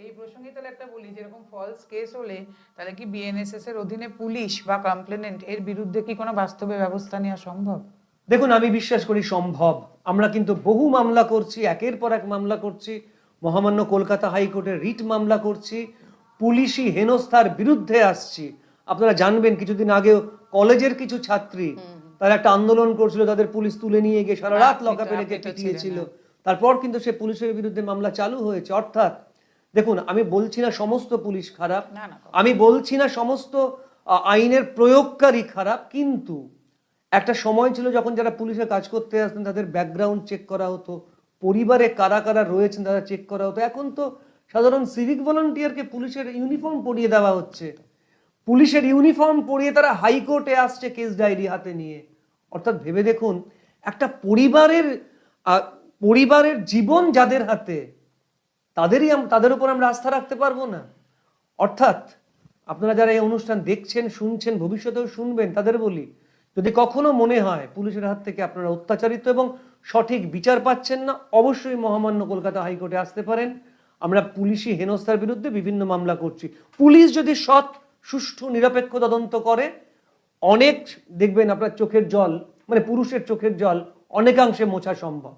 এই প্রসঙ্গে তাহলে একটা বলি, যেরকম ফলস কেস হলে তাহলে কি বিএনএসএস এর অধীনে পুলিশ বা কমপ্লেনেন্ট এর বিরুদ্ধে কি কোনো বাস্তবে ব্যবস্থা নেওয়া সম্ভব? দেখুন, আমি বিশ্বাস করি সম্ভব। আমরা কিন্তু বহু মামলা করছি, একের পর এক মামলা করছি, মহামান্য কলকাতা হাইকোর্টে রিট মামলা করছি, পুলিশি হেনস্থার বিরুদ্ধে আসছি। আপনারা জানবেন কিছুদিন আগেও কলেজের কিছু ছাত্রী তারা একটা আন্দোলন করছিল, তাদের পুলিশ তুলে নিয়ে গিয়ে সারা রাত লকআপে রেখে পিটিয়েছিল। তারপর কিন্তু সে পুলিশের বিরুদ্ধে মামলা চালু হয়েছে। অর্থাৎ দেখুন, আমি বলছি না সমস্ত পুলিশ খারাপ, আমি বলছি না সমস্ত আইনের প্রয়োগকারী খারাপ, কিন্তু একটা সময় ছিল যখন যারা পুলিশে কাজ করতে আসতেন তাদের ব্যাকগ্রাউন্ড চেক করা হতো, পরিবারে কারা কারা রয়েছেন তারা চেক করা হতো। এখন তো সাধারণ সিভিক ভলান্টিয়ারকে পুলিশের ইউনিফর্ম পরিয়ে দেওয়া হচ্ছে, পুলিশের ইউনিফর্ম পরিয়ে তারা হাইকোর্টে আসছে কেস ডায়েরি হাতে নিয়ে। অর্থাৎ ভেবে দেখুন, একটা পরিবারের জীবন যাদের হাতে, তাদের উপর আমরা আস্থা রাখতে পারবো না। অর্থাৎ আপনারা যারা এই অনুষ্ঠান দেখছেন, শুনছেন, ভবিষ্যতেও শুনবেন, তাদের বলি, যদি কখনো মনে হয় পুলিশের হাত থেকে আপনারা অত্যাচারিত এবং সঠিক বিচার পাচ্ছেন না, অবশ্যই মহামান্য কলকাতা হাইকোর্টে আসতে পারেন। আমরা পুলিশি হেনস্থার বিরুদ্ধে বিভিন্ন মামলা করছি। পুলিশ যদি সৎ, সুষ্ঠু, নিরপেক্ষ তদন্ত করে, অনেক দেখবেন আপনার চোখের জল, মানে পুরুষের চোখের জল অনেকাংশে মোছা সম্ভব।